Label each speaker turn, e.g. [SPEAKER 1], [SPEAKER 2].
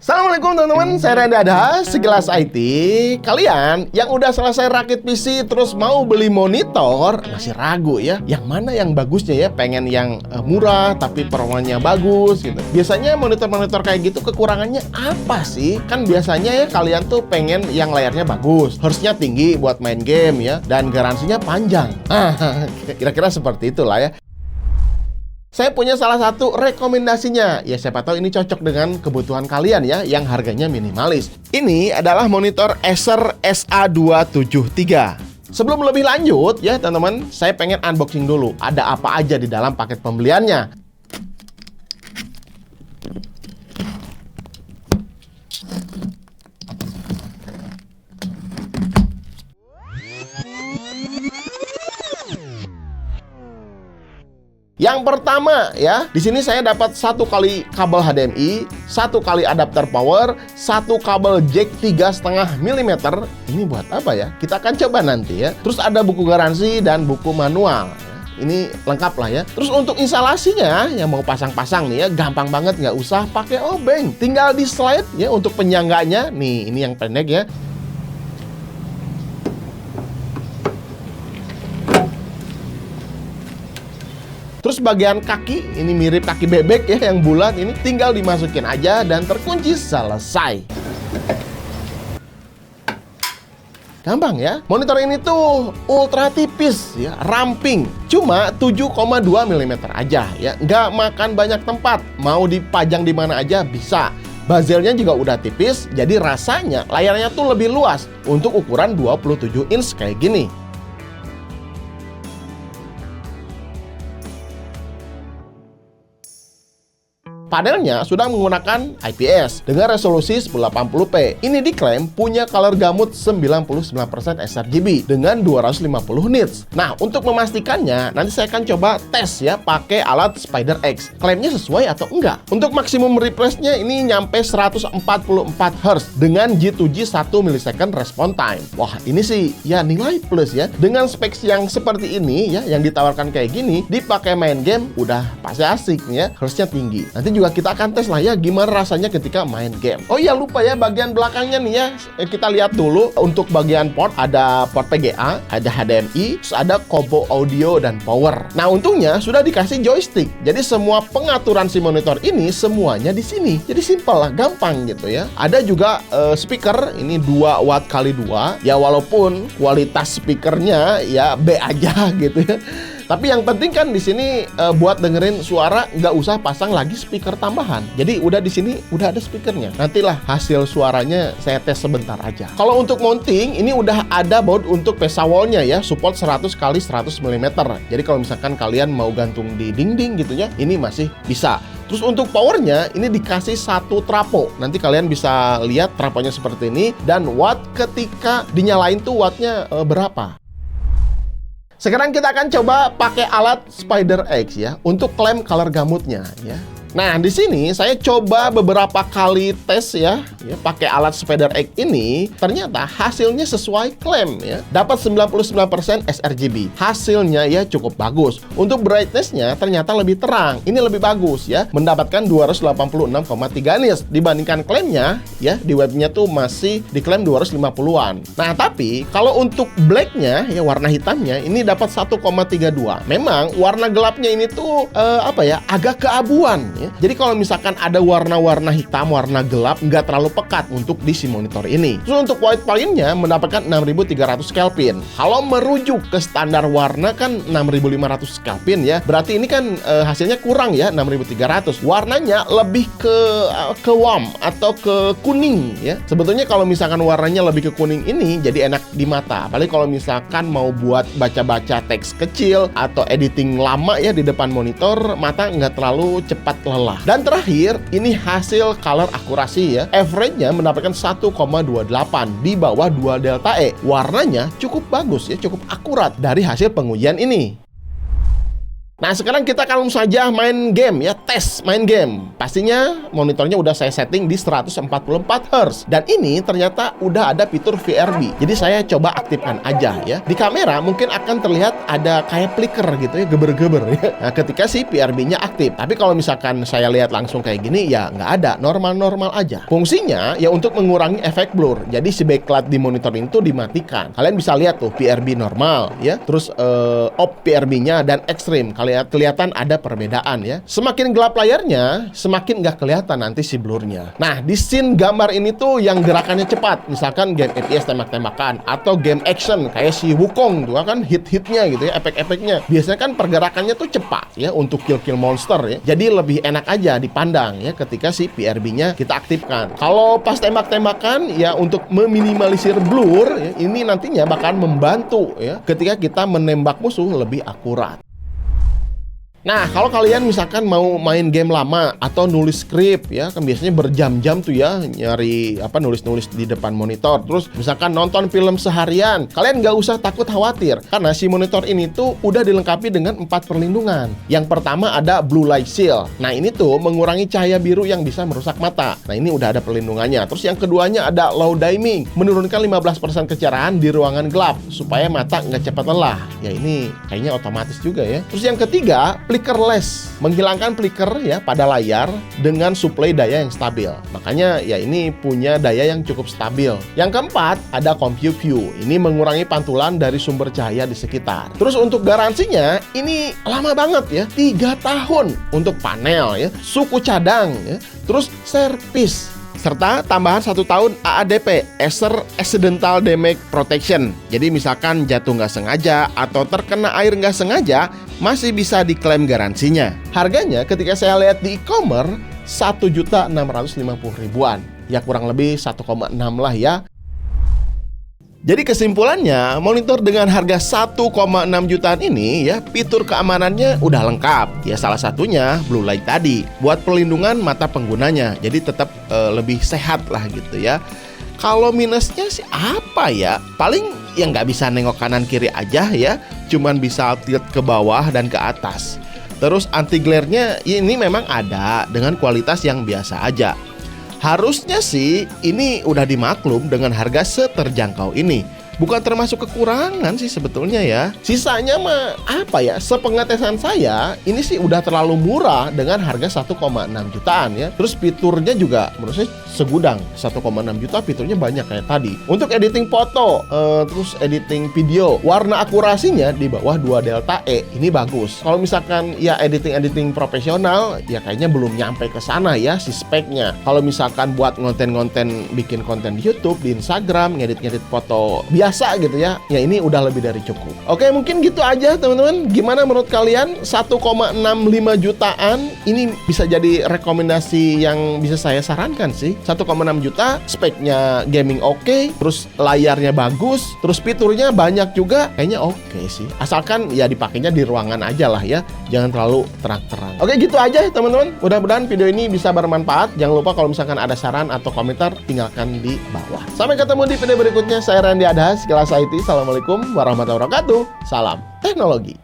[SPEAKER 1] Assalamualaikum teman-teman, saya Randy Adha, Sekilas IT. Kalian yang udah selesai rakit PC terus mau beli monitor, masih ragu ya, yang mana yang bagusnya ya, pengen yang murah tapi performanya bagus gitu. Biasanya monitor-monitor kayak gitu kekurangannya apa sih? Kan biasanya ya kalian tuh pengen yang layarnya bagus, harusnya tinggi buat main game ya, dan garansinya panjang. Kira-kira seperti itulah ya. Saya punya salah satu rekomendasinya. Ya siapa tahu ini cocok dengan kebutuhan kalian ya, yang harganya minimalis. Ini adalah monitor Acer SA273. Sebelum lebih lanjut ya teman-teman, saya pengen unboxing dulu. Ada apa aja di dalam paket pembeliannya. Yang pertama ya, di sini saya dapat 1 kali kabel HDMI, 1 kali adapter power, 1 kabel jack 3,5 mm. Ini buat apa ya? Kita akan coba nanti ya. Terus ada buku garansi dan buku manual. Ini lengkap lah ya. Terus untuk instalasinya, yang mau pasang-pasang nih ya, gampang banget, nggak usah pakai obeng. Tinggal di slide ya untuk penyangganya. Nih, ini yang pendek ya. Terus bagian kaki, ini mirip kaki bebek ya, yang bulat ini tinggal dimasukin aja dan terkunci, selesai. Gampang ya. Monitor ini tuh ultra tipis ya, ramping. Cuma 7,2 mm aja ya, nggak makan banyak tempat. Mau dipajang di mana aja bisa. Bezelnya juga udah tipis, jadi rasanya layarnya tuh lebih luas untuk ukuran 27 inch kayak gini. Panelnya sudah menggunakan IPS dengan resolusi 1080p. Ini diklaim punya color gamut 99% sRGB dengan 250 nits. Nah, untuk memastikannya, nanti saya akan coba tes ya pakai alat SpiderX. Klaimnya sesuai atau enggak? Untuk maksimum refresh-nya ini nyampe 144 Hz dengan G2G 1 millisecond response time. Wah, ini sih ya nilai plus ya. Dengan specs yang seperti ini ya, yang ditawarkan kayak gini, dipakai main game udah pasti asik ya, harusnya tinggi. Nanti juga kita akan tes lah ya gimana rasanya ketika main game. Oh iya, lupa ya bagian belakangnya nih ya, kita lihat dulu. Untuk bagian port, ada port PGA, ada HDMI, terus ada combo audio dan power. Nah, untungnya sudah dikasih joystick. Jadi semua pengaturan si monitor ini semuanya di sini. Jadi simpel lah, gampang gitu ya. Ada juga speaker, ini 2 watt kali 2. Ya walaupun kualitas speakernya ya B aja gitu ya. Tapi yang penting kan di sini buat dengerin suara nggak usah pasang lagi speaker tambahan. Jadi udah di sini udah ada speakernya. Nantilah hasil suaranya saya tes sebentar aja. Kalau untuk mounting ini udah ada baut untuk pesa wallnya ya, support 100 kali 100 mm. Jadi kalau misalkan kalian mau gantung di dinding gitu ya, ini masih bisa. Terus untuk powernya ini dikasih 1 trapo. Nanti kalian bisa lihat traponya seperti ini dan watt ketika dinyalain tuh wattnya berapa. Sekarang kita akan coba pakai alat SpiderX ya untuk klaim color gamutnya ya. Nah, di sini saya coba beberapa kali tes ya pakai alat SpiderX ini, ternyata hasilnya sesuai klaim ya. Dapat 99% sRGB. Hasilnya ya cukup bagus. Untuk brightness-nya ternyata lebih terang. Ini lebih bagus ya, mendapatkan 286,3 nits dibandingkan klaimnya ya di webnya tuh masih diklaim 250-an. Nah, tapi kalau untuk black-nya ya, warna hitamnya ini dapat 1,32. Memang warna gelapnya ini tuh agak keabuan ya. Jadi kalau misalkan ada warna-warna hitam, warna gelap, nggak terlalu pekat untuk di si monitor ini. Terus untuk white point-nya mendapatkan 6300 Kelvin. Kalau merujuk ke standar warna kan 6500 Kelvin ya. Berarti ini kan hasilnya kurang ya, 6300. Warnanya lebih ke warm atau ke kuning ya. Sebetulnya kalau misalkan warnanya lebih ke kuning ini jadi enak di mata. Apalagi kalau misalkan mau buat baca-baca teks kecil atau editing lama ya di depan monitor, mata nggak terlalu cepat lelah. Dan terakhir, ini hasil color akurasi ya. Average-nya mendapatkan 1,28 di bawah 2 delta E. Warnanya cukup bagus ya, cukup akurat dari hasil pengujian ini. Nah, sekarang kita akan langsung saja main game ya, tes main game. Pastinya monitornya udah saya setting di 144 Hz. Dan ini ternyata udah ada fitur VRB. Jadi saya coba aktifkan aja ya. Di kamera mungkin akan terlihat ada kayak flicker gitu ya, geber-geber ya. Nah, ketika si VRB-nya aktif. Tapi kalau misalkan saya lihat langsung kayak gini ya nggak ada, normal-normal aja. Fungsinya ya untuk mengurangi efek blur. Jadi si backlight di monitor itu dimatikan. Kalian bisa lihat tuh VRB normal ya. Terus off VRB-nya dan ekstrim. Kelihatan ada perbedaan ya. Semakin gelap layarnya, semakin nggak kelihatan nanti si blurnya. Nah, di scene gambar ini tuh yang gerakannya cepat. Misalkan game FPS tembak-tembakan atau game action kayak si Wukong tuh kan hit-hitnya gitu ya, efek-efeknya. Biasanya kan pergerakannya tuh cepat ya untuk kill-kill monster ya. Jadi lebih enak aja dipandang ya ketika si VRB-nya kita aktifkan. Kalau pas tembak-tembakan ya untuk meminimalisir blur ya, ini nantinya bakal membantu ya ketika kita menembak musuh lebih akurat. Nah, kalau kalian misalkan mau main game lama atau nulis skrip ya, kan biasanya berjam-jam tuh ya nyari nulis-nulis di depan monitor. Terus misalkan nonton film seharian, kalian nggak usah takut khawatir karena si monitor ini tuh udah dilengkapi dengan 4 perlindungan. Yang pertama ada Blue Light Shield. Nah, ini tuh mengurangi cahaya biru yang bisa merusak mata. Nah, ini udah ada perlindungannya. Terus yang keduanya ada Low Dimming, menurunkan 15% kecerahan di ruangan gelap supaya mata nggak cepat lelah. Ya ini kayaknya otomatis juga ya. Terus yang ketiga, flickerless, menghilangkan flicker ya pada layar dengan suplai daya yang stabil. Makanya ya ini punya daya yang cukup stabil. Yang keempat ada Compute View. Ini mengurangi pantulan dari sumber cahaya di sekitar. Terus untuk garansinya ini lama banget ya, 3 tahun untuk panel ya, suku cadang ya, terus servis. Serta tambahan 1 tahun AADP, Accidental Damage Protection. Jadi misalkan jatuh nggak sengaja atau terkena air nggak sengaja, masih bisa diklaim garansinya. Harganya ketika saya lihat di e-commerce 1.650.000-an. Ya kurang lebih 1,6 lah ya. Jadi kesimpulannya, monitor dengan harga 1,6 jutaan ini ya, fitur keamanannya udah lengkap. Ya salah satunya Blue Light tadi, buat perlindungan mata penggunanya. Jadi tetap lebih sehat lah gitu ya. Kalau minusnya sih apa ya? Paling yang nggak bisa nengok kanan kiri aja ya, cuman bisa tilt ke bawah dan ke atas. Terus anti glare-nya ini memang ada dengan kualitas yang biasa aja. Harusnya sih ini udah dimaklum dengan harga seterjangkau ini. Bukan termasuk kekurangan sih sebetulnya ya. Sisanya mah apa ya, sepengetesan saya ini sih udah terlalu murah dengan harga 1,6 jutaan ya. Terus fiturnya juga menurut saya segudang. 1,6 juta fiturnya banyak kayak tadi. Untuk editing foto, terus editing video, warna akurasinya di bawah 2 delta E, ini bagus. Kalau misalkan ya editing profesional ya kayaknya belum nyampe ke sana ya si speknya. Kalau misalkan buat konten-konten, bikin konten di YouTube, di Instagram, ngedit-ngedit foto biasa gitu ya, ya ini udah lebih dari cukup. Oke, mungkin gitu aja teman-teman. Gimana menurut kalian? 1,65 jutaan ini bisa jadi rekomendasi yang bisa saya sarankan sih. 1,6 juta, speknya gaming oke, terus layarnya bagus, terus fiturnya banyak juga, kayaknya oke sih. Asalkan ya dipakainya di ruangan aja lah ya, jangan terlalu terang-terang. Oke, gitu aja teman-teman. Mudah-mudahan video ini bisa bermanfaat. Jangan lupa kalau misalkan ada saran atau komentar, tinggalkan di bawah. Sampai ketemu di video berikutnya. Saya Randy Adhas, Kelas IT. Assalamualaikum warahmatullahi wabarakatuh. Salam teknologi.